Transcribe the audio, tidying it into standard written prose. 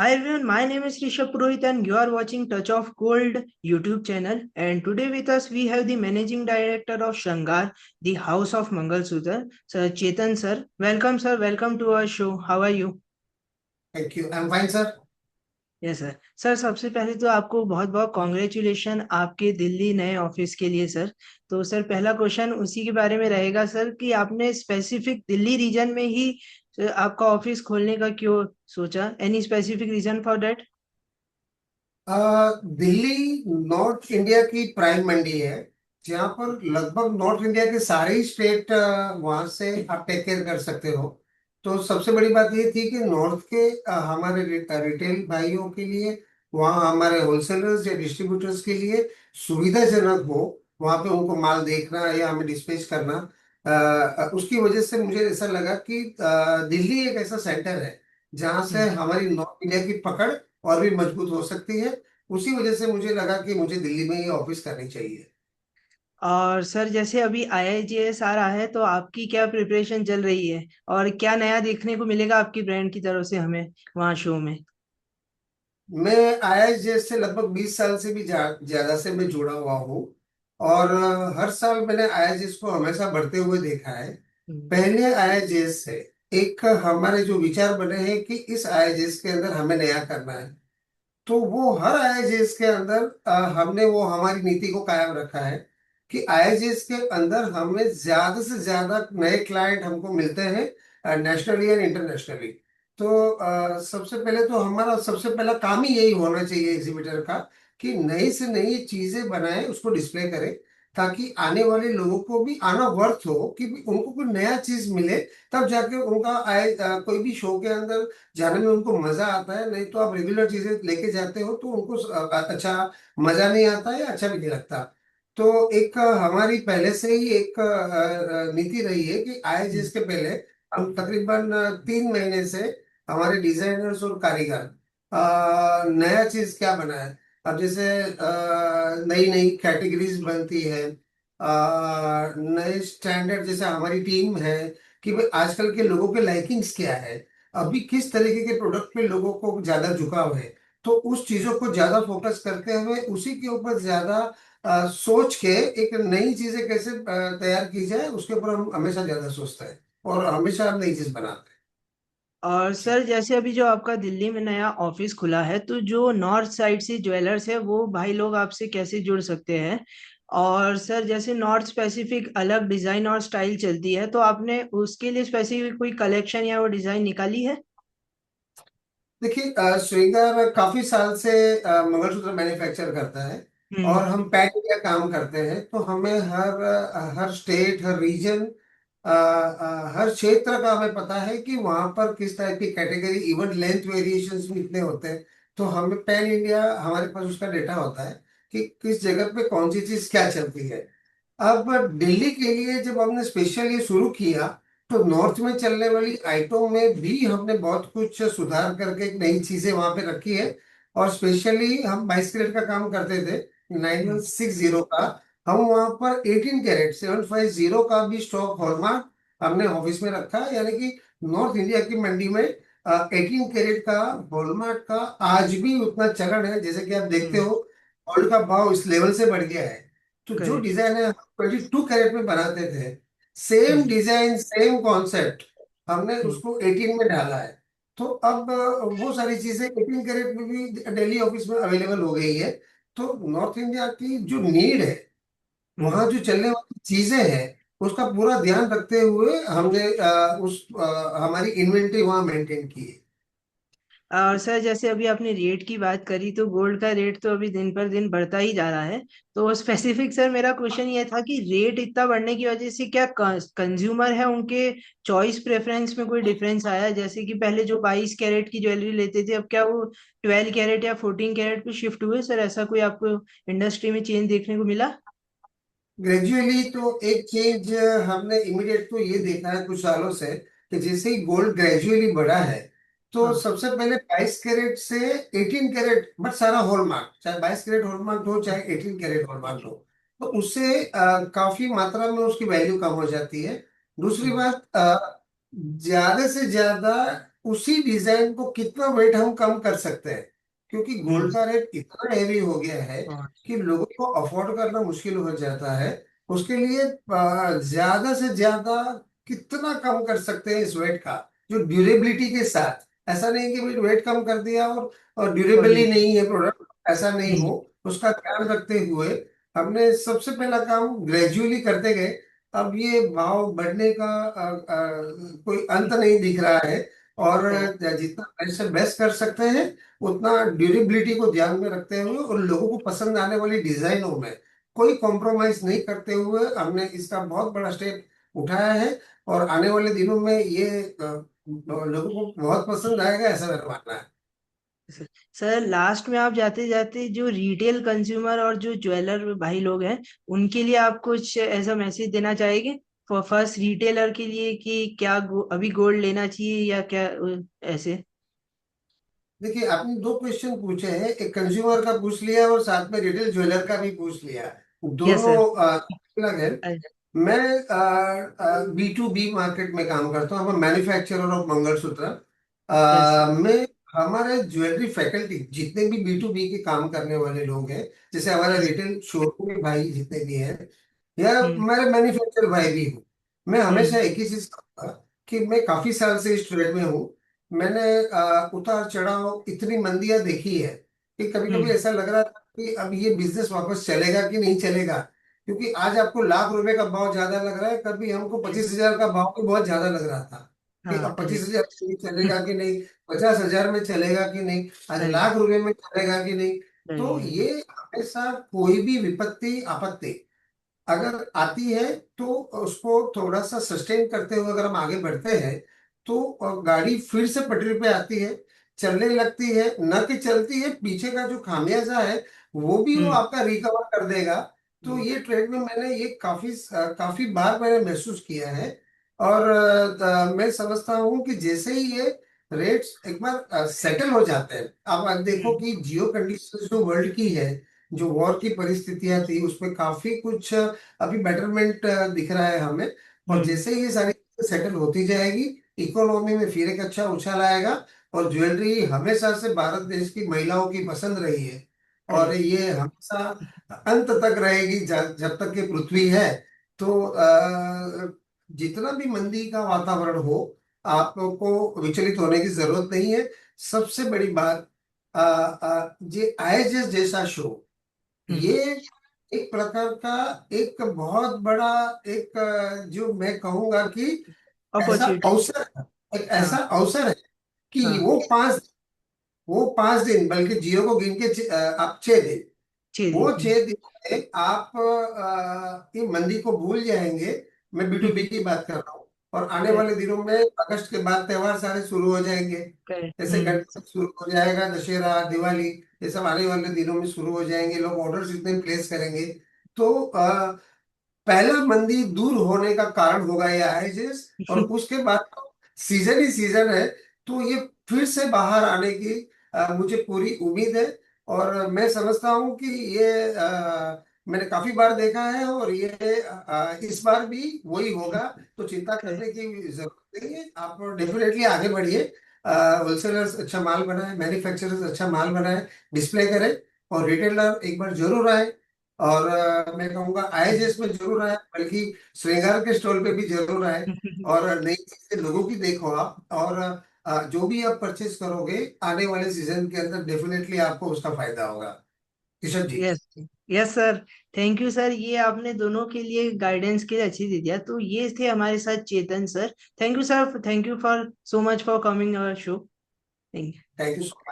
Hi everyone, my name is Rishabh Purohit and you are watching Touch of Gold YouTube channel. And today with us we have the Managing Director of Shangar, the House of Mangal Sudhar, Sir Chetan sir. Welcome sir, welcome to our show. How are you? Thank you. I am fine sir. Yes sir. Sir सबसे पहले तो आपको बहुत बहुत congratulation आपके दिल्ली नए office के लिए सर। तो सर पहला क्वेश्चन उसी के बारे में रहेगा सर कि आपने स्पेसिफिक दिल्ली रीजन में ही आपका ऑफिस खोलने का क्यों सोचा? Any specific reason for that? Delhi north India की प्राइम मंडी है, जहाँ पर लगभग नॉर्थ इंडिया के सारे ही स्टेट वहाँ से आप टेक केयर कर सकते हो। तो सबसे बड़ी बात ये थी कि नॉर्थ के हमारे रिटेल भाइयों के लिए, वहाँ हमारे होलसेलर्स या डिस्ट्रीब्यूटर्स के लिए सुविधाजनक हो, वहाँ पे उनको माल देखना या हमें डिस्पैच करना। उसकी वजह से मुझे ऐसा लगा कि दिल्ली एक ऐसा सेंटर है जहाँ से हमारी नॉर्थ इंडिया की पकड़ और भी मजबूत हो सकती है। उसी वजह से मुझे लगा कि मुझे दिल्ली में ही ऑफिस करनी चाहिए। और सर जैसे अभी IIGS आ रहा है तो आपकी क्या प्रिपरेशन चल रही है और क्या नया देखने को मिलेगा आपकी ब्रांड की तरफ से हमें वहाँ शो में? मैं आईआईएस से लगभग 20 साल से भी ज्यादा से मैं जुड़ा हुआ हूँ। और हर साल मैंने आईआईएस को हमेशा बढ़ते हुए देखा है। हम्म। पहले आईआईएस से एक हमारे जो विचार बने हैं कि इस आईआईएस के अंदर हमें नया करना है, तो वो हर आईआईएस के अंदर हमने वो हमारी नीति को कायम रखा है कि आईआईएस के अंदर हमें ज्यादा से ज्यादा नए क्लाइंट हमको मिलते हैं, नेशनली एंड इंटरनेशनली। तो सबसे पहले तो हमारा सबसे पहला काम ही यही होना चाहिए एग्जीबिटर का, कि नई से नई चीजें बनाए, उसको डिस्प्ले करें, ताकि आने वाले लोगों को भी आना वर्थ हो, कि भी उनको कोई नया चीज मिले। तब जाके उनका कोई भी शो के अंदर जाने में उनको मजा आता है। नहीं तो आप रेगुलर चीजें लेके जाते हो तो उनको अच्छा मजा नहीं आता है, अच्छा भी नहीं लगता। तो एक हमारी पहले से ही एक नीति रही है कि आए हम्म। जिसके पहले हम तकरीबन 3 महीने से हमारे डिजाइनर्स और कारीगर नया चीज क्या बनाए। अब जैसे नई नई कैटेगरीज बनती है, नए स्टैंडर्ड, जैसे हमारी टीम है कि भाई आजकल के लोगों के लाइकिंग्स क्या है, अभी किस तरीके के प्रोडक्ट पे लोगों को ज्यादा झुकाव है। तो उस चीजों को ज्यादा फोकस करते हुए उसी के ऊपर ज्यादा सोच के एक नई चीजें कैसे तैयार की जाए, उसके ऊपर हम हमेशा ज्यादा सोचते हैं और हमेशा नई चीज बनाते और हैं। सर जैसे अभी जो आपका दिल्ली में नया ऑफिस खुला है तो जो नॉर्थ साइड से ज्वेलर्स है वो भाई लोग आपसे कैसे जुड़ सकते हैं? और सर जैसे नॉर्थ स्पेसिफिक अलग डिजाइन और स्टाइल चलती है तो आपने उसके लिए स्पेसिफिक कोई कलेक्शन या वो डिजाइन निकाली है? देखिए, श्रृंगार काफी साल से मंगलसूत्र मैन्युफैक्चर करता है, हम्म। और हम पैन इंडिया काम करते हैं। तो हमें हर स्टेट, हर रीजन, हर क्षेत्र का हमें पता है कि वहां पर किस टाइप की कैटेगरी, इवन लेंथ वेरिएशंस भी इतने होते हैं। तो हमें पैन इंडिया, हमारे पास उसका डेटा होता है कि किस जगह पे कौन सी चीज क्या चलती है। अब दिल्ली के लिए जब हमने स्पेशल ये शुरू किया, तो नॉर्थ में चलने वाली आइटम में भी हमने बहुत कुछ सुधार करके एक नई चीजें वहां पे रखी है। और स्पेशली हम 22 कैरेट का काम करते थे, नाइन वन हम्म। सिक्स जीरो का। हम वहां पर 18 कैरेट 750 का भी स्टॉक हॉलमार्क हमने ऑफिस में रखा है। यानी कि नॉर्थ इंडिया की मंडी में 18 कैरेट का हॉलमार्क का आज भी उतना चलन है। जैसे कि आप देखते हम्म। हो, गोल्ड का भाव इस लेवल से बढ़ गया है। तो जो करेक्ट। डिजाइन है 22 कैरेट में बनाते थे, सेम हम्म। डिजाइन सेम कॉन्सेप्ट हमने हम्म। उसको 18 में डाला है। तो अब वो सारी चीजें 18 कैरेट में भी डेली ऑफिस में अवेलेबल हो गई है। तो नॉर्थ इंडिया की जो नीड है, हम्म। वहाँ जो चलने वाली चीजें हैं, उसका पूरा ध्यान रखते हुए हमने हमारी इन्वेंट्री वहाँ मेंटेन की है। और सर जैसे अभी आपने रेट की बात करी तो गोल्ड का रेट तो अभी दिन पर दिन बढ़ता ही जा रहा है। तो स्पेसिफिक सर मेरा क्वेश्चन ये था कि रेट इतना बढ़ने की वजह से क्या कंज्यूमर है उनके चॉइस प्रेफरेंस में कोई डिफरेंस आया है? जैसे कि पहले जो 22 कैरेट की ज्वेलरी लेते थे अब क्या वो 12 कैरेट या 14 कैरेट पे शिफ्ट हुए सर? ऐसा कोई आपको इंडस्ट्री में चेंज देखने को मिला? ग्रेजुअली तो एक चेंज हमने इमीडिएट तो ये देखा है कुछ सालों से, कि जैसे ही गोल्ड ग्रेजुअली बढ़ा है, तो हाँ। सबसे पहले 22 कैरेट से 18 कैरेट, बट सारा हॉलमार्क, चाहे 22 कैरेट हॉलमार्क हो चाहे 18 कैरेट हॉलमार्क हो, तो उससे काफी मात्रा में उसकी वैल्यू कम हो जाती है। दूसरी बात, ज्यादा से ज्यादा उसी डिजाइन को कितना वेट हम कम कर सकते हैं, क्योंकि हम्म। गोल्ड का रेट इतना हैवी हो गया है और कि लोगों को अफोर्ड करना मुश्किल हो जाता है। उसके लिए ज्यादा से ज्यादा कितना कम कर सकते हैं इस वेट का, जो ड्यूरेबिलिटी के साथ। ऐसा नहीं कि वेट कम कर दिया और ड्यूरेबल ही क्वालिटी। नहीं है प्रोडक्ट, ऐसा नहीं हो। हम्म। उसका ध्यान रखते हुए हमने सबसे पहला काम ग्रेजुअली करते गए। अब ये भाव बढ़ने का कोई अंत नहीं दिख रहा है। और करेक्ट। जितना पैसे बेस्ट कर सकते हैं, उतना ड्यूरेबिलिटी को ध्यान में रखते हुए और लोगों को पसंद आने वाली डिजाइनों में कोई कॉम्प्रोमाइज नहीं करते हुए हमने इसका बहुत बड़ा स्टेप उठाया है। और आने वाले दिनों में ये लोगों को बहुत पसंद आएगा, ऐसा मेरा मानना है। सर लास्ट में आप जाते जाते जो रिटेल कंज्यूमर और जो ज्वेलर भाई लोग हैं, उनके लिए आप कुछ ऐसा मैसेज देना चाहेंगे? फर्स्ट रिटेलर के लिए कि क्या अभी गोल्ड लेना चाहिए या क्या ऐसे? देखिए, आपने दो क्वेश्चन पूछे हैं, एक कंज्यूमर का पूछ लिया और साथ में रिटेल ज्वेलर का भी पूछ लिया। यस दोनों सर। अलग है। मैं B2B मार्केट में काम करता हूँ, मैन्युफैक्चरर ऑफ मंगलसूत्र। यस। मैं हमारे ज्वेलरी फैकल्टी जितने भी B2B के काम करने वाले लोग हैं, जैसे हमारे यस। रिटेल शोरूम के भाई जितने भी हैं या हम्म। मेरे मैन्युफैक्चर भाई भी हूँ, मैं हमेशा हम्म। एक ही चीज कहूंगा कि मैं काफी साल से इस ट्रेड में हूँ। मैंने उतार चढ़ाव इतनी मंदियां देखी है कि कभी कभी हम्म। ऐसा लग रहा था कि अब ये बिजनेस वापस चलेगा कि नहीं चलेगा। क्योंकि आज आपको लाख रुपए का भाव ज्यादा लग रहा है, कभी हमको यस। 25,000 का भाव भी बहुत ज्यादा लग रहा था कि हाँ अब पच्चीस करेक्ट। हजार में चलेगा कि नहीं, 50,000 में चलेगा कि नहीं, आज करेक्ट। लाख रुपए में चलेगा कि नहीं। तो करेक्ट। ये हमेशा कोई भी विपत्ति आपत्ति अगर आती है तो उसको थोड़ा सा सस्टेन करते हुए अगर हम आगे बढ़ते हैं तो गाड़ी फिर से पटरी पे आती है, चलने लगती है, न कि चलती है, पीछे का जो खामियाजा है वो भी वो हम्म। आपका रिकवर कर देगा। तो हम्म। ये ट्रेड में मैंने ये काफी बार मैंने महसूस किया है। और मैं समझता हूँ कि जैसे ही ये रेट्स एक बार सेटल हो जाते हैं, अब आप देखो हम्म। कि जियो कंडीशन जो वर्ल्ड की है, जो वॉर की परिस्थितियां थी उसमें काफी कुछ अभी बेटरमेंट दिख रहा है हमें। और हम्म। जैसे ये सारी सेटल होती जाएगी, इकोनॉमी में फिर एक अच्छा उछाल आएगा। और ज्वेलरी हमेशा से भारत देश की महिलाओं की पसंद रही है, और करेक्ट। ये हमेशा अंत तक रहेगी, जब तक कि पृथ्वी है। तो जितना भी मंदी का वातावरण हो, आपको विचलित होने की जरूरत नहीं है। सबसे बड़ी बात, ये आईएसएस जैसा शो, हम्म। ये एक प्रकार का एक बहुत बड़ा एक जो मैं कहूंगा कि ऐसा अपॉर्चुनिटी। अवसर है, एक ऐसा हाँ। अवसर है कि हाँ। वो 5 दिन, बल्कि जियो को गिन के आप 6 दिन, 6 दिन। वो 6 दिन में आप ये मंदी को भूल जाएंगे। मैं B2B की बात कर रहा हूँ। और आने वाले करेक्ट। दिनों में अगस्त के बाद त्योहार सारे शुरू हो जाएंगे। करेक्ट। जैसे गणपति शुरू हो जाएगा, दशहरा, दिवाली, ये सब आने वाले दिनों में शुरू हो जाएंगे, लोग ऑर्डर्स इतने प्लेस करेंगे। तो पहला मंदी दूर होने का कारण होगा ये आईजेस। और उसके बाद तो सीजन ही सीजन है, तो ये फिर से बाहर आने की मुझे पूरी उम्मीद है। और मैं समझता हूँ कि ये मैंने काफी बार देखा है, और ये इस बार भी वही होगा। तो चिंता करेक्ट। करने की जरूरत नहीं है, आप डेफिनेटली आगे बढ़िए। होलसेलर्स अच्छा माल बनाए, मैन्युफैक्चरर्स अच्छा माल बनाए, डिस्प्ले करें, और रिटेलर एक बार जरूर आए। और मैं कहूँगा आईएसएस में जरूर आए, बल्कि श्रृंगार के स्टॉल पे भी जरूर आए। और नई चीजें लोगों की देखो आप, और जो भी आप परचेज करोगे आने वाले सीजन के अंदर डेफिनेटली आपको उसका फायदा होगा। Kishan ji. Yes. Yes sir. Thank you sir, ये आपने दोनों के लिए गाइडेंस के लिए अच्छी दे दिया। तो ये थे हमारे साथ Chetan sir. Thank you sir, thank you for so much for coming our show. Thank you. Thank you so much.